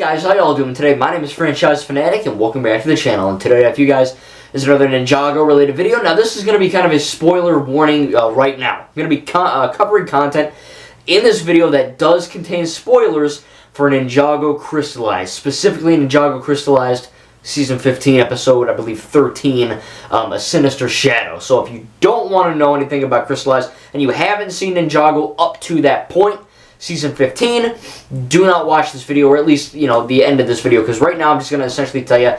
guys, how y'all doing today? My name is Franchise Fanatic and welcome back to the channel. And today I have for you guys is another Ninjago related video. Now this is going to be kind of a spoiler warning right now. I'm going to be covering content in this video that does contain spoilers for Ninjago Crystalized. Specifically Ninjago Crystalized Season 15 episode, I believe 13, A Sinister Shadow. So if you don't want to know anything about Crystalized and you haven't seen Ninjago up to that point, Season 15, do not watch this video, or at least, you know, the end of this video, because right now I'm just going to essentially tell you,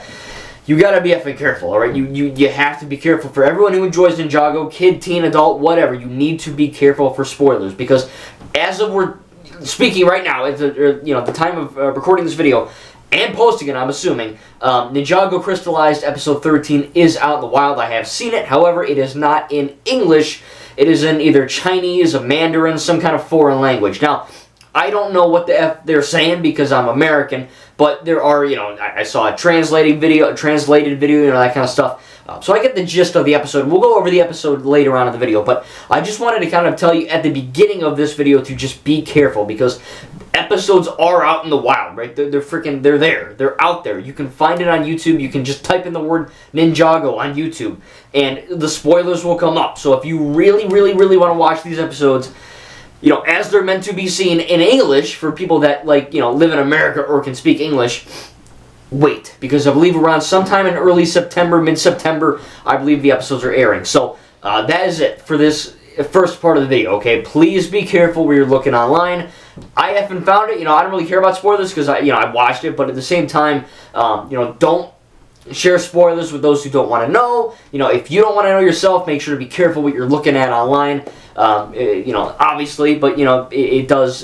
you got to be effing careful, alright? You have to be careful. For everyone who enjoys Ninjago, kid, teen, adult, whatever, you need to be careful for spoilers, because as of we're speaking right now, at the time of recording this video, and posting it, I'm assuming, Ninjago Crystalized episode 13 is out in the wild. I have seen it, however, it is not in English. It is in either Chinese, a Mandarin, some kind of foreign language. Now, I don't know what the F they're saying because I'm American, but there are, you know, I saw a translated video, you know, that kind of stuff. So I get the gist of the episode. We'll go over the episode later on in the video, but I just wanted to kind of tell you at the beginning of this video to just be careful, because episodes are out in the wild, right? They're there. They're out there. You can find it on YouTube. You can just type in the word Ninjago on YouTube, and the spoilers will come up. So if you really want to watch these episodes, you know, as they're meant to be seen in English, for people that, like, you know, live in America or can speak English, wait, because I believe around sometime in early September, mid-September, I believe the episodes are airing. So that is it for this first part of the video, okay? Please be careful where you're looking online. I haven't found it. You know, I don't really care about spoilers because I watched it, but at the same time, you know, don't share spoilers with those who don't want to know. You know, if you don't want to know yourself, make sure to be careful what you're looking at online. You know, obviously, but you know, it does.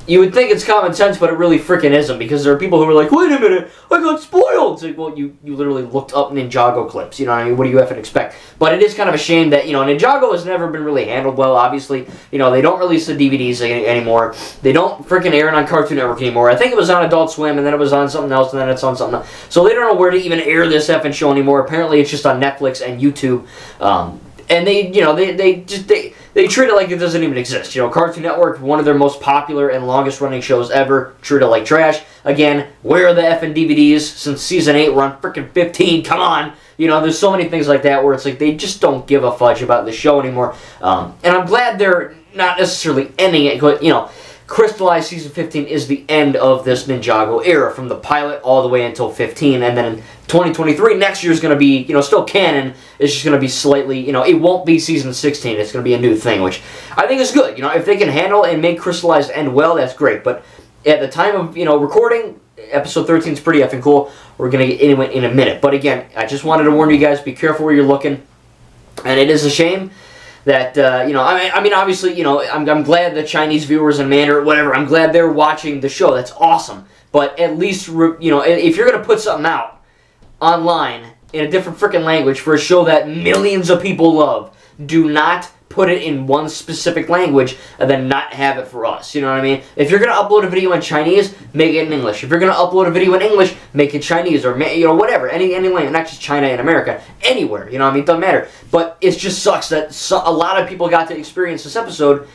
You would think it's common sense, but it really freaking isn't, because there are people who are like, wait a minute, I got spoiled. It's like, well, you literally looked up Ninjago clips, you know what I mean? What do you effing expect? But it is kind of a shame that, you know, Ninjago has never been really handled well, obviously. You know, they don't release the DVDs anymore. They don't freaking air it on Cartoon Network anymore. I think it was on Adult Swim, and then it was on something else, and then it's on something else. So they don't know where to even air this effing show anymore. Apparently it's just on Netflix and YouTube. And they, you know, they treat it like it doesn't even exist. You know, Cartoon Network, one of their most popular and longest running shows ever, treat it like trash. Again, where are the effing DVDs? Since season 8, we're on freaking 15, come on! You know, there's so many things like that where it's like they just don't give a fudge about the show anymore. And I'm glad they're not necessarily ending it, but, you know, Crystalized Season 15 is the end of this Ninjago era, from the pilot all the way until 15, and then in 2023, next year is going to be, you know, still canon. It's just going to be slightly, you know, it won't be Season 16. It's going to be a new thing, which I think is good. You know, if they can handle and make Crystalized end well, that's great. But at the time of, you know, recording, episode 13 is pretty effing cool. We're going to get into it in a minute. But again, I just wanted to warn you guys, be careful where you're looking. And it is a shame that, you know, I mean, obviously, you know, I'm glad the Chinese viewers and Mandarin, whatever, I'm glad they're watching the show. That's awesome. But at least, you know, if you're going to put something out online in a different freaking language for a show that millions of people love, do not put it in one specific language and then not have it for us. You know what I mean? If you're going to upload a video in Chinese, make it in English. If you're going to upload a video in English, make it Chinese, or, you know, whatever. Any language, not just China and America, anywhere. You know what I mean? It doesn't matter. But it just sucks that a lot of people got to experience this episode,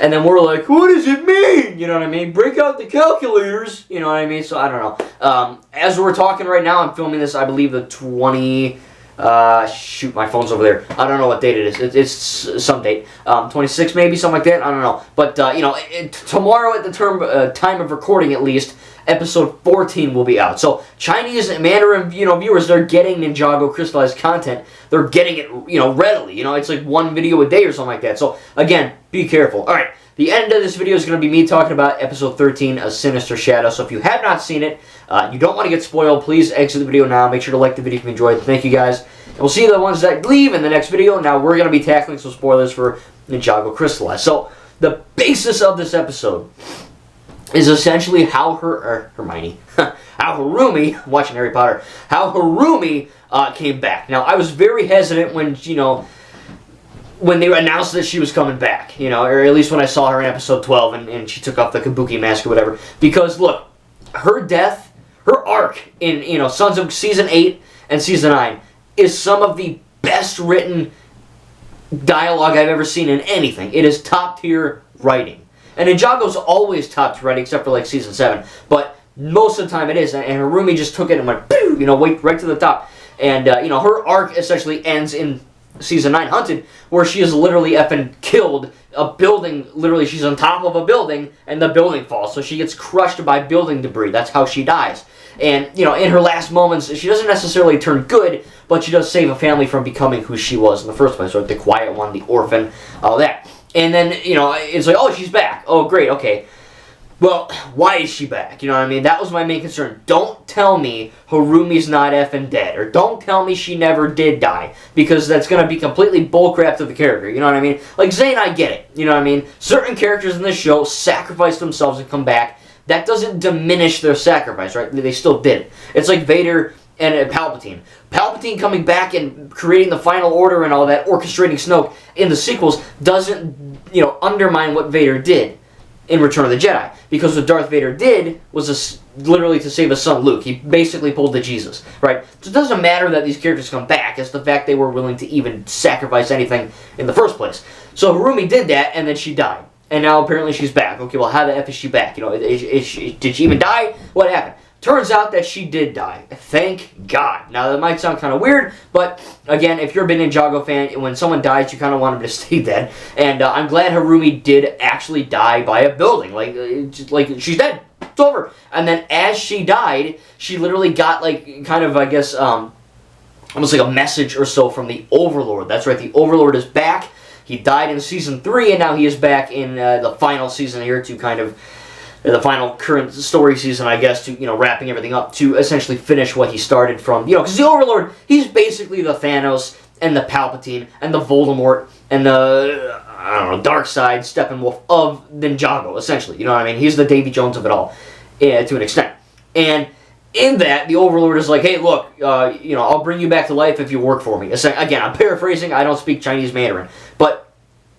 and then we're like, what does it mean? You know what I mean? Break out the calculators. You know what I mean? So, I don't know. As we're talking right now, I'm filming this, I believe, the 20... shoot, my phone's over there. I don't know what date it is. It's some date. 26 maybe, something like that. I don't know. But, you know, tomorrow at the time of recording, at least, episode 14 will be out. So, Chinese and Mandarin, you know, viewers, they're getting Ninjago Crystalized content. They're getting it, you know, readily. You know, it's like one video a day or something like that. So, again, be careful. Alright, the end of this video is going to be me talking about episode 13, A Sinister Shadow. So, if you have not seen it, you don't want to get spoiled, please exit the video now. Make sure to like the video if you enjoyed. Thank you, guys. And we'll see the ones that leave in the next video. Now, we're going to be tackling some spoilers for Ninjago Crystalized. So, the basis of this episode is essentially how Harumi, watching Harry Potter, how Harumi came back. Now, I was very hesitant when, you know, when they announced that she was coming back, you know, or at least when I saw her in episode 12 and she took off the kabuki mask or whatever. Because, look, her death, her arc in, you know, Sons of Season 8 and Season 9 is some of the best written dialogue I've ever seen in anything. It is top tier writing. And Ninjago's always top tier writing, except for like season 7. But most of the time it is, and Harumi just took it and went, boo, you know, right to the top. And, you know, her arc essentially ends in season 9, Hunted, where she is literally effing killed. A building, literally, she's on top of a building, and the building falls. So she gets crushed by building debris. That's how she dies. And, you know, in her last moments, she doesn't necessarily turn good, but she does save a family from becoming who she was in the first place. So the quiet one, the orphan, all that. And then, you know, it's like, oh, she's back. Oh, great, okay. Well, why is she back? You know what I mean? That was my main concern. Don't tell me Harumi's not effing dead. Or don't tell me she never did die. Because that's going to be completely bullcrap to the character. You know what I mean? Like, Zane, I get it. You know what I mean? Certain characters in this show sacrifice themselves and come back. That doesn't diminish their sacrifice, right? They still did it. It's like Vader and Palpatine. Palpatine coming back and creating the Final Order and all that, orchestrating Snoke in the sequels, doesn't, you know, undermine what Vader did in Return of the Jedi. Because what Darth Vader did was literally to save his son Luke. He basically pulled the Jesus, right? So it doesn't matter that these characters come back. It's the fact they were willing to even sacrifice anything in the first place. So Harumi did that, and then she died. And now apparently she's back. Okay, well, how the F is she back? You know, did she even die? What happened? Turns out that she did die. Thank God. Now, that might sound kind of weird, but again, if you're a big Ninjago fan, when someone dies, you kind of want them to stay dead. And I'm glad Harumi did actually die by a building. Like she's dead. It's over. And then as she died, she literally got, like, kind of, I guess, almost like a message or so from the Overlord. That's right, the Overlord is back. He died in Season 3, and now he is back in the final season here to kind of the final current story season, I guess, to, you know, wrapping everything up to essentially finish what he started from, you know, because the Overlord, he's basically the Thanos and the Palpatine and the Voldemort and the, I don't know, Darkseid, Steppenwolf of Ninjago, essentially, you know what I mean? He's the Davy Jones of it all, to an extent. And in that, the Overlord is like, hey, look, you know, I'll bring you back to life if you work for me. Again, I'm paraphrasing, I don't speak Chinese Mandarin, but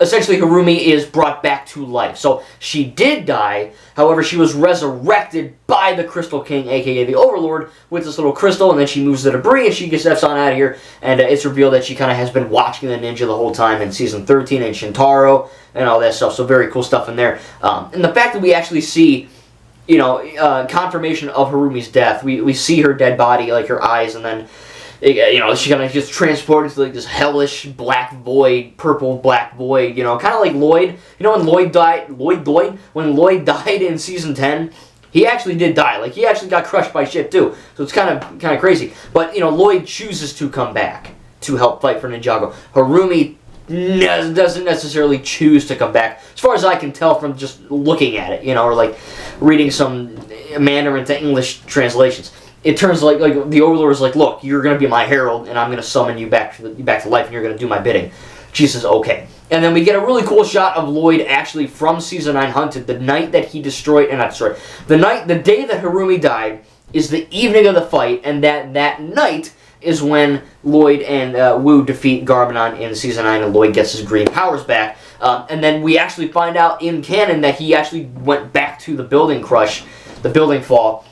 essentially, Harumi is brought back to life. So, she did die. However, she was resurrected by the Crystal King, a.k.a. the Overlord, with this little crystal, and then she moves the debris, and she gets steps on out of here, and it's revealed that she kind of has been watching the ninja the whole time in Season 13, and Shintaro, and all that stuff. So, very cool stuff in there. And the fact that we actually see, you know, confirmation of Harumi's death. We see her dead body, like her eyes, and then, you know, she kind of gets transported to like this hellish black void, purple black void, you know, kind of like Lloyd. You know when Lloyd died, when Lloyd died in Season 10, he actually did die. Like, he actually got crushed by shit too. So it's kind of crazy. But, you know, Lloyd chooses to come back to help fight for Ninjago. Harumi doesn't necessarily choose to come back, as far as I can tell from just looking at it, you know, or like reading some Mandarin to English translations. It turns like the Overlord is like, look, you're going to be my herald, and I'm going to summon you back to life, and you're going to do my bidding. She says, okay. And then we get a really cool shot of Lloyd actually from Season 9 Hunted, the night that he destroyed, the day that Harumi died is the evening of the fight, and that night is when Lloyd and Wu defeat Garbanon in Season 9, and Lloyd gets his green powers back. And then we actually find out in canon that he actually went back to the building crush, the building fall,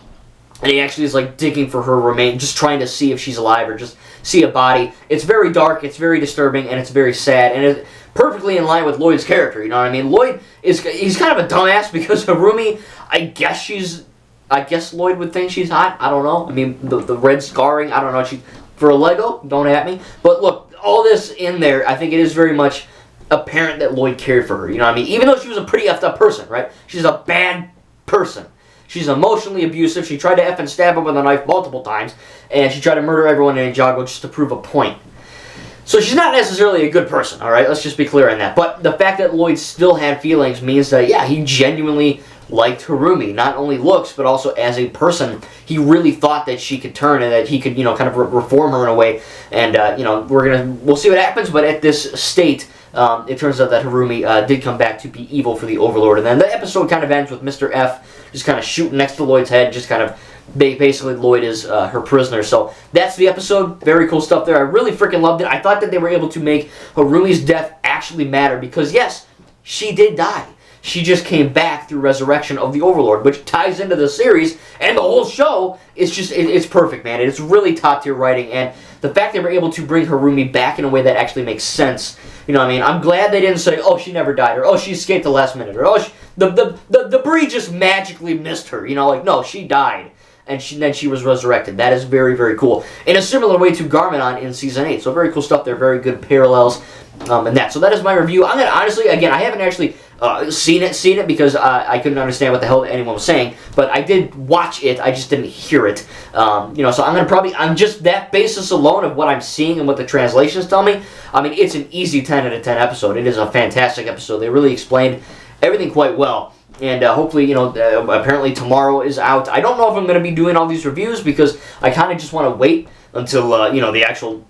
and he actually is like digging for her remains, just trying to see if she's alive or just see a body. It's very dark, it's very disturbing, and it's very sad, and it's perfectly in line with Lloyd's character, you know what I mean? Lloyd he's kind of a dumbass because Harumi, I guess Lloyd would think she's hot. I don't know. I mean, the red scarring, I don't know. For a Lego, don't at me. But look, all this in there, I think it is very much apparent that Lloyd cared for her, you know what I mean? Even though she was a pretty effed up person, right? She's a bad person. She's emotionally abusive. She tried to effing stab him with a knife multiple times, and she tried to murder everyone in Ninjago just to prove a point. So she's not necessarily a good person, alright? Let's just be clear on that. But the fact that Lloyd still had feelings means that, yeah, he genuinely liked Harumi. Not only looks, but also as a person. He really thought that she could turn and that he could, you know, kind of reform her in a way. And, you know, we'll see what happens, but at this state, it turns out that Harumi did come back to be evil for the Overlord. And then the episode kind of ends with Mr. F just kind of shooting next to Lloyd's head, just kind of basically Lloyd is her prisoner. So that's the episode. Very cool stuff there. I really freaking loved it. I thought that they were able to make Harumi's death actually matter because, yes, she did die. She just came back through resurrection of the Overlord, which ties into the series, and the whole show is just, it's perfect, man. It's really top-tier writing, and the fact they were able to bring Harumi back in a way that actually makes sense, you know what I mean? I'm glad they didn't say, oh, she never died, or oh, she escaped the last minute, or oh, the debris just magically missed her. You know, like, no, she died. And then she was resurrected. That is very, very cool. In a similar way to Garmadon in Season 8. So very cool stuff there. Very good parallels in that. So that is my review. I'm going to honestly, again, I haven't actually seen it because I couldn't understand what the hell anyone was saying. But I did watch it. I just didn't hear it. You know, so I'm going to on just that basis alone of what I'm seeing and what the translations tell me, I mean, it's an easy 10 out of 10 episode. It is a fantastic episode. They really explained everything quite well. And hopefully, you know, apparently tomorrow is out. I don't know if I'm going to be doing all these reviews because I kind of just want to wait until, you know, they actually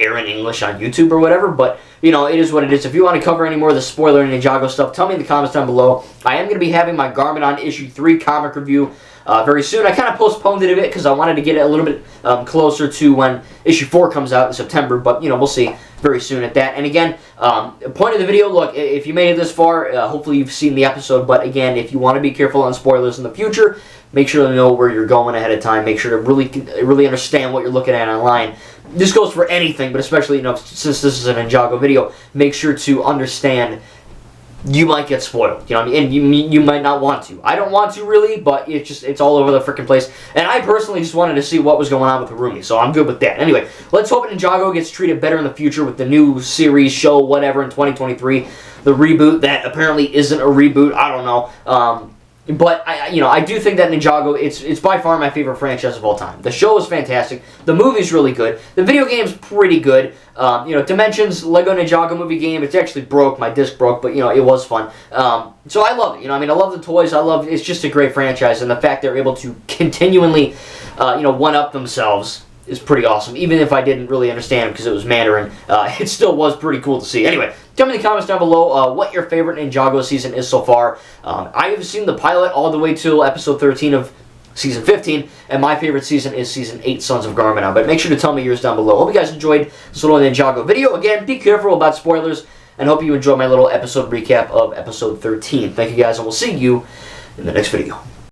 air in English on YouTube or whatever. But, you know, it is what it is. If you want to cover any more of the spoiler and Ninjago stuff, tell me in the comments down below. I am going to be having my Garmadon issue 3 comic review very soon. I kind of postponed it a bit because I wanted to get it a little bit closer to when issue 4 comes out in September. But, you know, we'll see very soon at that. And again, point of the video, look, if you made it this far, hopefully you've seen the episode. But again, if you want to be careful on spoilers in the future, make sure to know where you're going ahead of time. Make sure to really understand what you're looking at online. This goes for anything, but especially, you know, since this is a Ninjago video, make sure to understand you might get spoiled, you know what I mean? And you might not want to. I don't want to really, but it's all over the freaking place. And I personally just wanted to see what was going on with Harumi, so I'm good with that. Anyway, let's hope Ninjago gets treated better in the future with the new series, show, whatever, in 2023. The reboot that apparently isn't a reboot, I don't know. But I do think that Ninjago, it's by far my favorite franchise of all time. The show is fantastic. The movie's really good. The video game's pretty good. You know, Dimensions Lego Ninjago movie game. It actually broke. My disc broke, but you know it was fun. So I love it. You know, I mean, I love the toys. It's just a great franchise, and the fact they're able to continually, one up themselves is pretty awesome. Even if I didn't really understand because it was Mandarin, it still was pretty cool to see. Anyway, tell me in the comments down below what your favorite Ninjago season is so far. I have seen the pilot all the way to episode 13 of season 15, and my favorite season is season 8, Sons of Garmadon. But make sure to tell me yours down below. Hope you guys enjoyed this little Ninjago video. Again, be careful about spoilers, and hope you enjoy my little episode recap of episode 13. Thank you guys, and we'll see you in the next video.